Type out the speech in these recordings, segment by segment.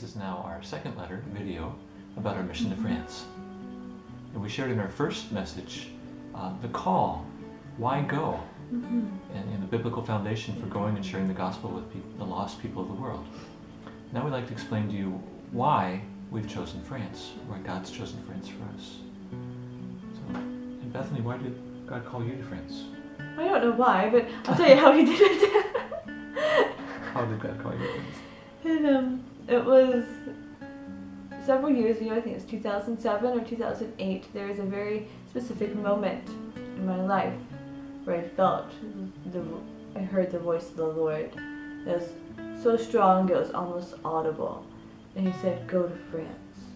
this is now our second letter, video, about our mission to France. And we shared in our first message the call, why go? And the biblical foundation for going and sharing the gospel with the lost people of the world. Now we'd like to explain to you why we've chosen France, why God's chosen France for us. So, and Bethany, why did God call you to France? I don't know why, but I'll tell you how he did it. How did God call you to France? And, it was several years ago, I think it was 2007 or 2008, there was a very specific moment in my life where I felt, I heard the voice of the Lord. It was so strong it was almost audible. And he said, go to France.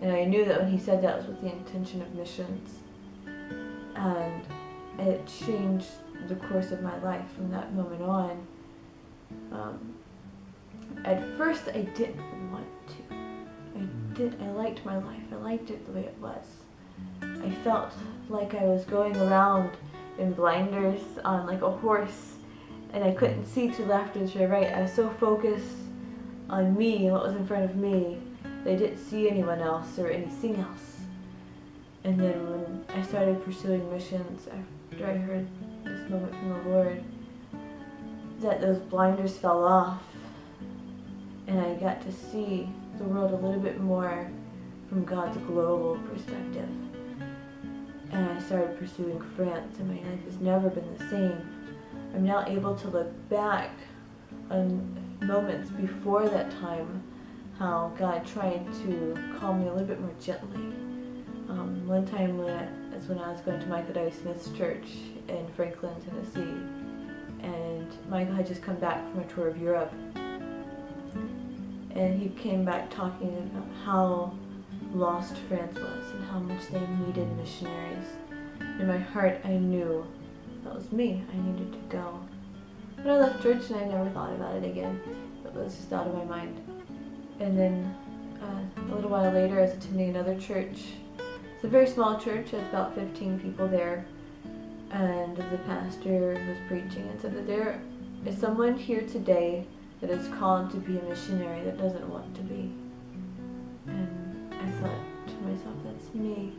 And I knew that when he said that it was with the intention of missions. And it changed the course of my life from that moment on. At first I didn't want to. I liked my life. I liked it the way it was. I felt like I was going around in blinders on like a horse, and I couldn't see to left or to right. I was so focused on me and what was in front of me that I didn't see anyone else or anything else. And then when I started pursuing missions, after I heard this moment from the Lord, that those blinders fell off, and I got to see the world a little bit more from God's global perspective. And I started pursuing France, and my life has never been the same. I'm now able to look back on moments before that time, how God tried to call me a little bit more gently. One time that's when I was going to Michael W. Smith's church in Franklin, Tennessee, and Michael had just come back from a tour of Europe, and he came back talking about how lost France was and how much they needed missionaries. In my heart, I knew that was me. I needed to go. But I left church and I never thought about it again. It was just out of my mind. And then a little while later, I was attending another church. It's a very small church. There's about 15 people there. And the pastor was preaching and said that there is someone here today that is called to be a missionary that doesn't want to be. And I thought to myself, that's me.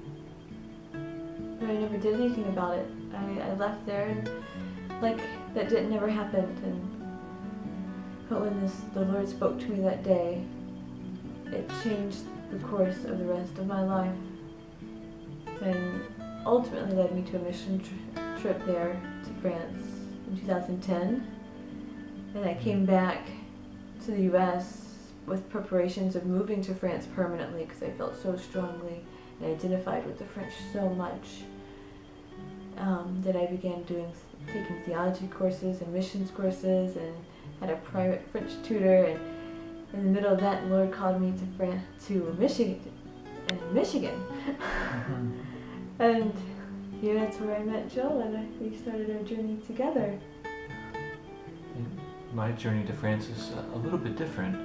But I never did anything about it. I left there and like that never happened. But when the Lord spoke to me that day, it changed the course of the rest of my life, and ultimately led me to a mission trip there to France in 2010. And I came back to the U.S. with preparations of moving to France permanently because I felt so strongly and identified with the French so much that I began taking theology courses and missions courses and had a private French tutor. And in the middle of that, the Lord called me to Michigan. And yeah, that's where I met Joel, and we started our journey together. My journey to France is a little bit different.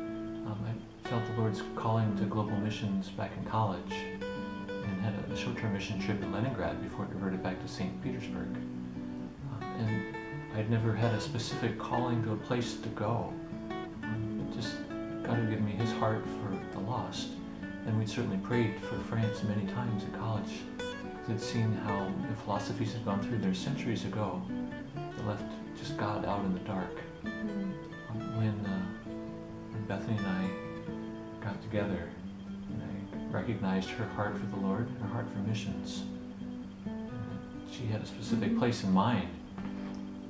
I felt the Lord's calling to global missions back in college and had a short-term mission trip in Leningrad before it reverted back to St. Petersburg. And I'd never had a specific calling to a place to go. Just God had given me His heart for the lost. And we'd certainly prayed for France many times in college. Because I'd seen how the philosophies had gone through there centuries ago. They left just God out in the dark. When Bethany and I got together, and I recognized her heart for the Lord, her heart for missions, and she had a specific place in mind,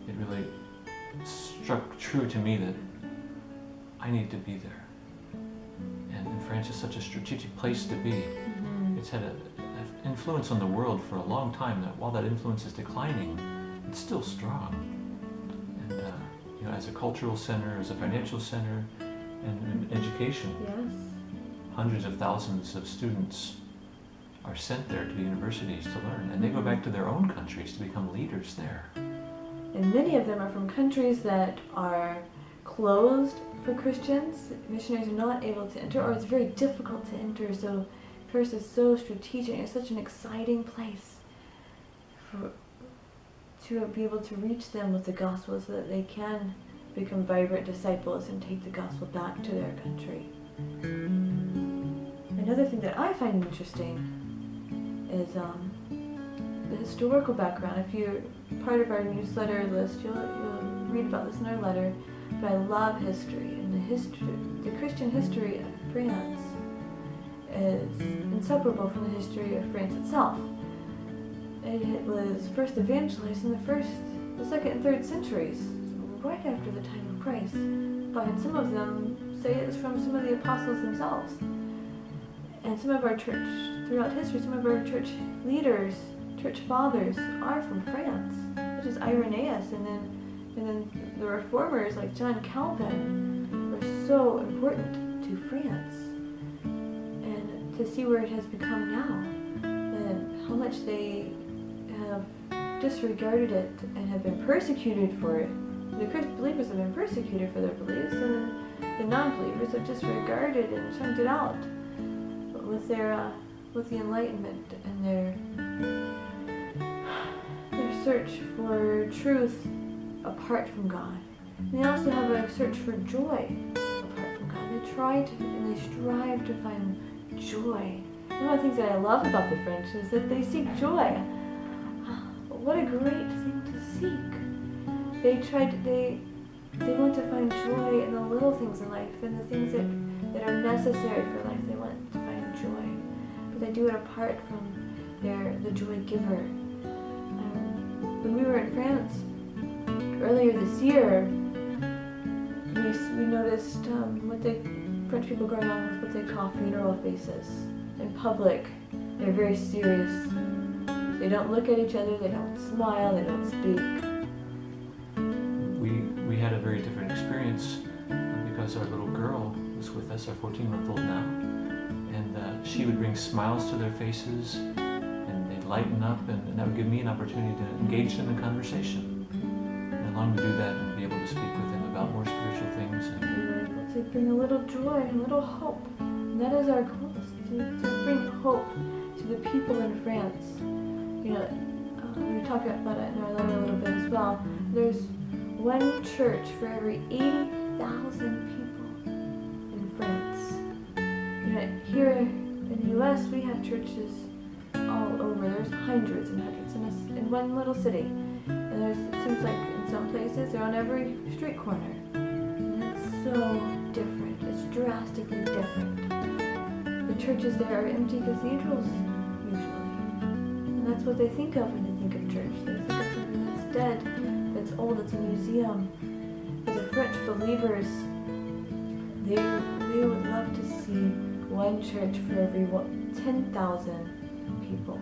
it really struck true to me that I need to be there. And France is such a strategic place to be. It's had an influence on the world for a long time, that while that influence is declining, it's still strong. And as a cultural center, as a financial center, and in education, Yes. hundreds of thousands of students are sent there to the universities to learn, and they go back to their own countries to become leaders there. And many of them are from countries that are closed for Christians. Missionaries are not able to enter, or it's very difficult to enter. So Paris is so strategic. It's such an exciting place to be able to reach them with the gospel so that they can become vibrant disciples and take the gospel back to their country. Another thing that I find interesting is the historical background. If you're part of our newsletter list, you'll read about this in our letter. But I love history, and the Christian history of France is inseparable from the history of France itself. It was first evangelized in the second and third centuries, right after the time of Christ. But some of them say it's from some of the apostles themselves. And some of our church, throughout history, some of our church leaders, church fathers, are from France, such as Irenaeus, and then the reformers like John Calvin were so important to France. And to see where it has become now, and how much they have disregarded it and have been persecuted for it. The Christian believers have been persecuted for their beliefs, and the non-believers have disregarded and shunned it out. But with the Enlightenment and their search for truth apart from God, and they also have a search for joy apart from God. They strive to find joy. One of the things that I love about the French is that they seek joy. What a great thing to seek. They want to find joy in the little things in life, and the things that are necessary for life. They want to find joy, but they do it apart from the joy giver. When we were in France earlier this year, we noticed what the French people going on with what they call funeral faces. In public, they're very serious. They don't look at each other, they don't smile, they don't speak. We had a very different experience because our little girl was with us, our 14-month-old now, and she would bring smiles to their faces, and they'd lighten up, and that would give me an opportunity to engage them in conversation. And I long to do that and be able to speak with them about more spiritual things. We were able to bring a little joy, a little hope. And that is our goal, to bring hope to the people in France. You know, we talk about it in our letter a little bit as well. There's one church for every 80,000 people in France. You know, here in the U.S., we have churches all over. There's hundreds and hundreds in one little city. And it seems like in some places they're on every street corner. And it's so different. It's drastically different. The churches there are empty cathedrals, usually. And that's what they think of when they think of church. They think of something that's dead, that's old, it's a museum. But the French believers, they would love to see one church for every 10,000 people.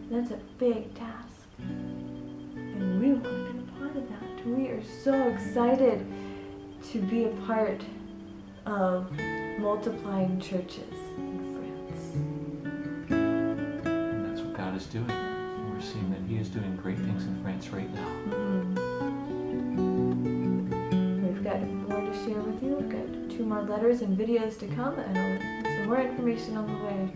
That's a big task. And we want to be a part of that. We are so excited to be a part of multiplying churches in France. And that's what God is doing. We're seeing that He is doing great things in France right now. We've got more to share with you. We've got 2 more letters and videos to come, and some more information on the way.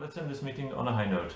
Let's end this meeting on a high note.